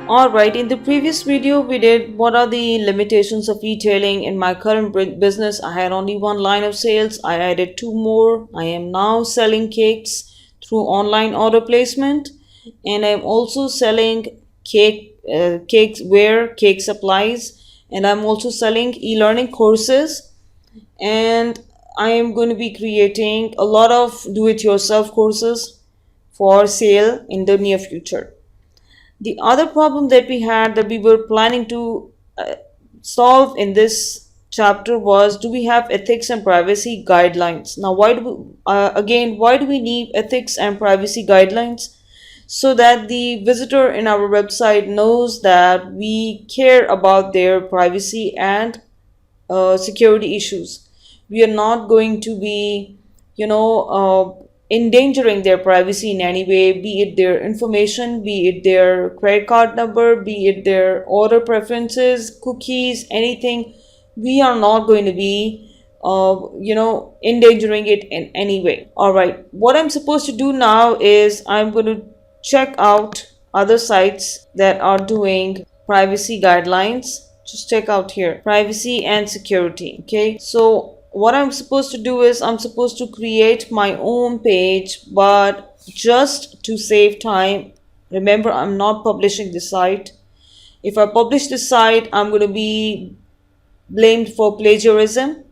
Alright, in the previous video we did what are the limitations of retailing. In my current business I had only one line of sales. I added two more. I am now selling cakes through online order placement, and I'm also selling cake supplies, and I'm also selling e-learning courses, and I am going to be creating a lot of do-it-yourself courses for sale in the near future. The other problem that we had that we were planning to solve in this chapter was, do we have ethics and privacy guidelines? Now, why do we need ethics and privacy guidelines? So that the visitor in our website knows that we care about their privacy and security issues. We are not going to be, endangering their privacy in any way, be it their information, be it their credit card number, be it their order preferences, cookies, anything. We are not going to be, endangering it in any way. All right. What I'm supposed to do now is I'm going to check out other sites that are doing privacy guidelines. Just check out here, privacy and security. Okay, so what I'm supposed to do is I'm supposed to create my own page, but just to save time, remember I'm not publishing the site. If I publish the site, I'm going to be blamed for plagiarism,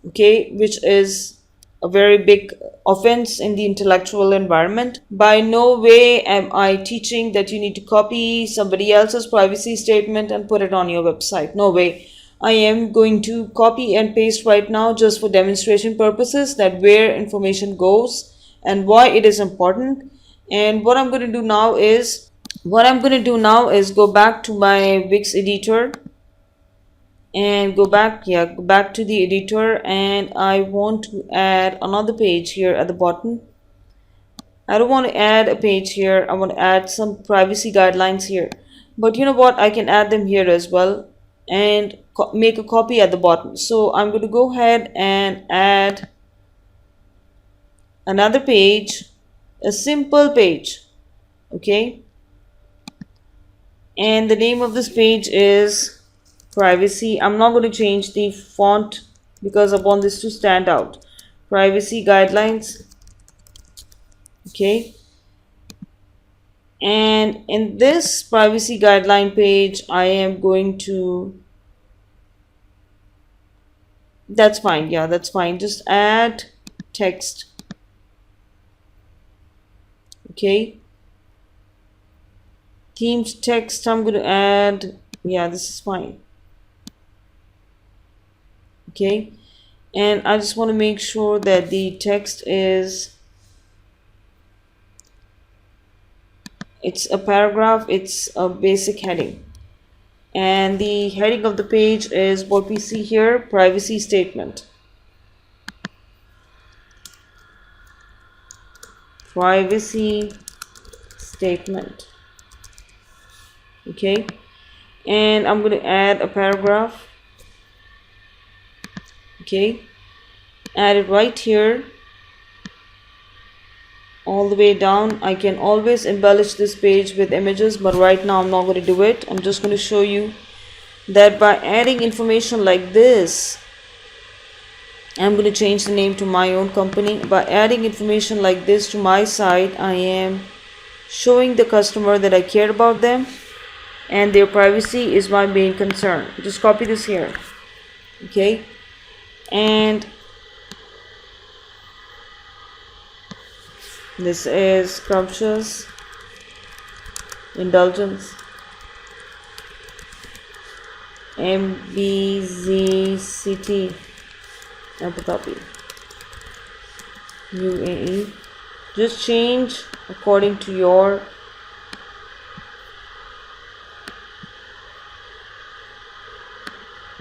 okay, which is a very big offense in the intellectual environment. By no way am I teaching that you need to copy somebody else's privacy statement and put it on your website. No way. I am going to copy and paste right now just for demonstration purposes, that where information goes and why it is important. And what I'm going to do now is go back to my Wix editor and go back to the editor, and I want to add another page here at the bottom. I don't want to add a page here, I want to add some privacy guidelines here, but you know what, I can add them here as well and make a copy at the bottom. So I'm going to go ahead and add another page, a simple page, okay, and the name of this page is privacy. I'm not going to change the font because I want this to stand out. Privacy guidelines, okay, and in this privacy guideline page I am going to, that's fine, yeah, that's fine, just add text, okay, themes text I'm going to add, yeah, this is fine, okay, and I just want to make sure that the text is, it's a paragraph, it's a basic heading, and the heading of the page is what we see here, privacy statement. Privacy statement, okay, and I'm going to add a paragraph, okay, add it right here all the way down. I can always embellish this page with images, but right now I'm not going to do it. I'm just going to show you that by adding information like this, I'm going to change the name to my own company. By adding information like this to my site, I am showing the customer that I care about them and their privacy is my main concern. Just copy this here, okay, and this is scrumptious indulgence, MBZCT, Abu Dhabi, UAE. Just change according to your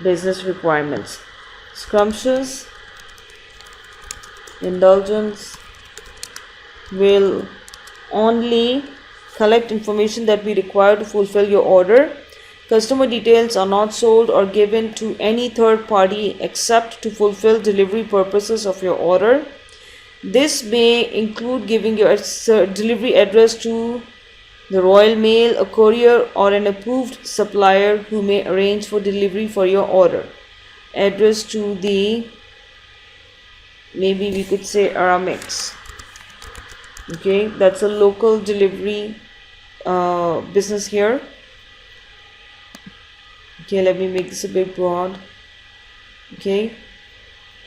business requirements. Scrumptious indulgence will only collect information that we require to fulfill your order. Customer details are not sold or given to any third party except to fulfill delivery purposes of your order. This may include giving your delivery address to the Royal Mail, a courier, or an approved supplier who may arrange for delivery for your order. Address to the, maybe we could say Aramex. Okay, that's a local delivery business here. Okay, let me make this a bit broad. Okay,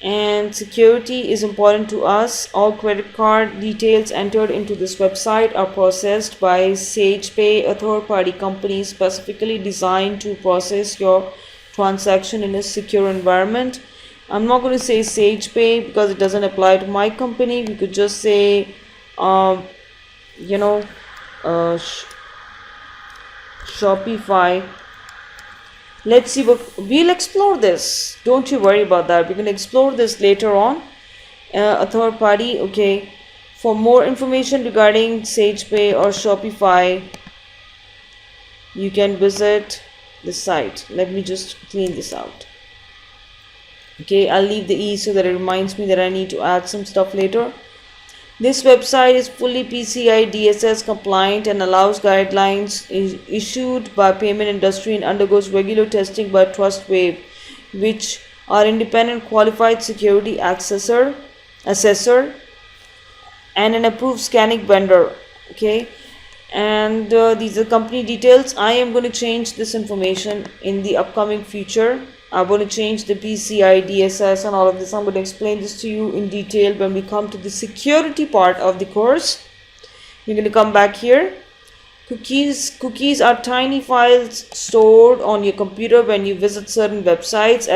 and security is important to us. All credit card details entered into this website are processed by SagePay, a third-party company specifically designed to process your transaction in a secure environment. I'm not going to say SagePay because it doesn't apply to my company. We could just say you know Shopify. Let's see what we'll explore this. Don't you worry about that. We're going to explore this later on. A third party. Okay, for more information regarding SagePay or Shopify, you can visit the site. Let me just clean this out. Okay, I'll leave the E so that it reminds me that I need to add some stuff later. This website is fully PCI DSS compliant and allows guidelines issued by payment industry and undergoes regular testing by TrustWave, which are independent qualified security assessor and an approved scanning vendor. Okay, and these are company details. I am going to change this information in the upcoming future. I'm going to change the PCI DSS and all of this. I'm going to explain this to you in detail when we come to the security part of the course. You're going to come back here. Cookies are tiny files stored on your computer when you visit certain websites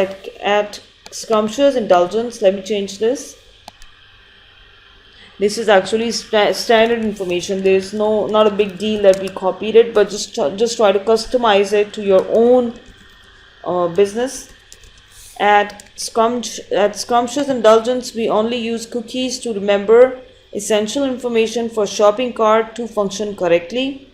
at scrumptious indulgence. Let me change this. This is actually standard information. There is not a big deal that we copied it, but just try to customize it to your own business. At scrumptious indulgence, we only use cookies to remember essential information for shopping cart to function correctly.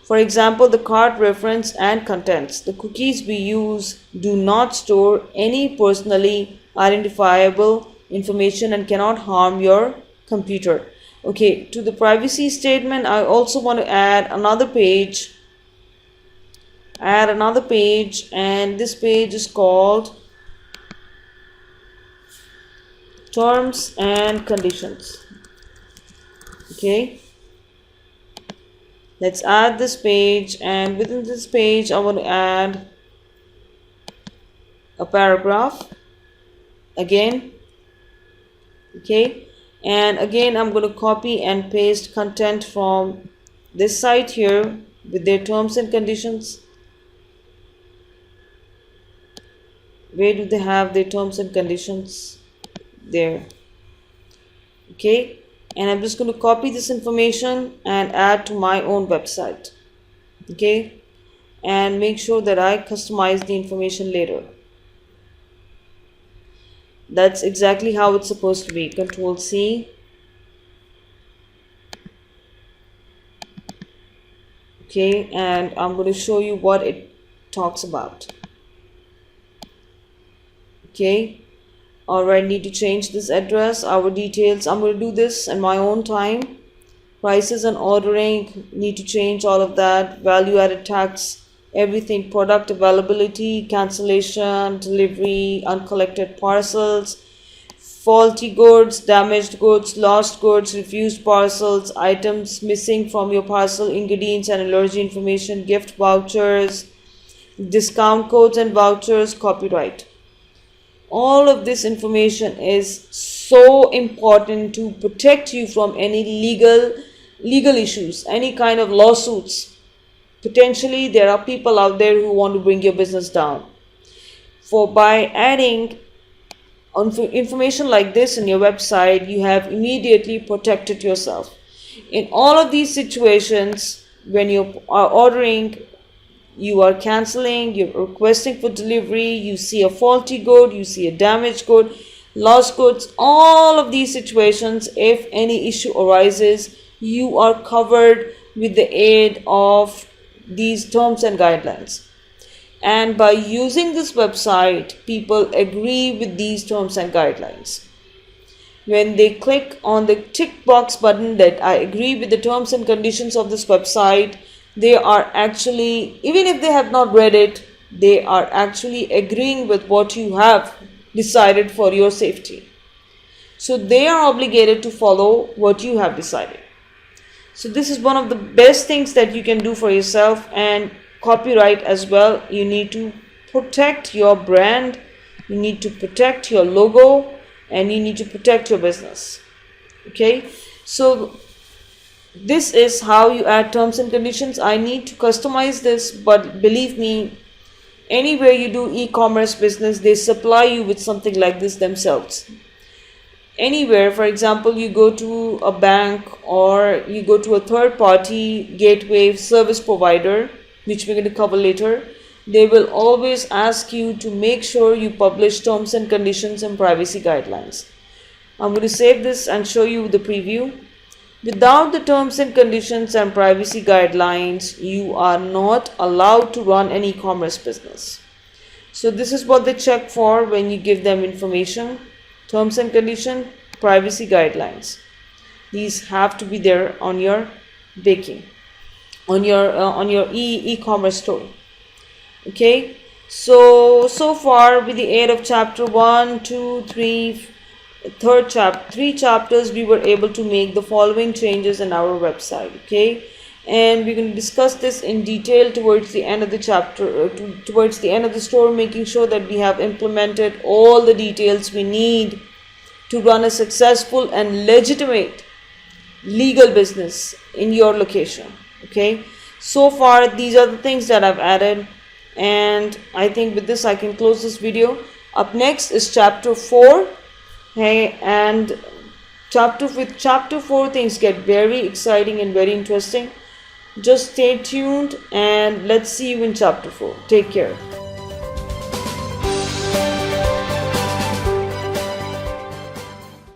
For example, the cart reference and contents. The cookies we use do not store any personally identifiable information and cannot harm your computer. Okay, to the privacy statement, I also want to add another page, and this page is called terms and conditions. Okay, let's add this page, and within this page I want to add a paragraph again. Okay, and again I'm going to copy and paste content from this site here with their terms and conditions. Where do they have their terms and conditions? There. Okay, and I'm just going to copy this information and add to my own website. Okay, and make sure that I customize the information later. That's exactly how it's supposed to be. Control C. Okay, and I'm going to show you what it talks about. Okay, alright, need to change this address, our details. I'm going to do this in my own time. Prices and ordering, need to change all of that. Value added tax, everything. Product availability, cancellation, delivery, uncollected parcels, faulty goods, damaged goods, lost goods, refused parcels, items missing from your parcel, ingredients and allergy information, gift vouchers, discount codes and vouchers, copyright. All of this information is so important to protect you from any legal issues, any kind of lawsuits. Potentially there are people out there who want to bring your business down. By adding information like this in your website, you have immediately protected yourself. In all of these situations, when you are ordering, you are canceling, you're requesting for delivery, you see a faulty good, you see a damaged good, lost goods, all of these situations, if any issue arises, you are covered with the aid of these terms and guidelines. And by using this website, people agree with these terms and guidelines. when they click on the tick box button that I agree with the terms and conditions of this website, they are actually, even if they have not read it, they are actually agreeing with what you have decided for your safety. So they are obligated to follow what you have decided. So this is one of the best things that you can do for yourself. And copyright as well, you need to protect your brand, you need to protect your logo, and you need to protect your business. Okay, so this is how you add terms and conditions. I need to customize this, but believe me, anywhere you do e-commerce business, they supply you with something like this themselves. Anywhere, for example, you go to a bank or you go to a third party gateway service provider, which we're going to cover later, they will always ask you to make sure you publish terms and conditions and privacy guidelines. I'm going to save this and show you the preview. Without the terms and conditions and privacy guidelines, you are not allowed to run an e-commerce business. So this is what they check for when you give them information. Terms and condition, privacy guidelines. These have to be there on your baking, on your e-commerce store. Okay, so far with the aid of chapter 1, 2, 3, three chapters, we were able to make the following changes in our website. Okay, and we're going to discuss this in detail towards the end of the chapter, towards the end of the store, making sure that we have implemented all the details we need to run a successful and legitimate legal business in your location. Okay, so far these are the things that I've added, and I think with this I can close this video. Up next is chapter 4. Hey, and with chapter 4 things get very exciting and very interesting. Just stay tuned and let's see you in chapter 4. Take care.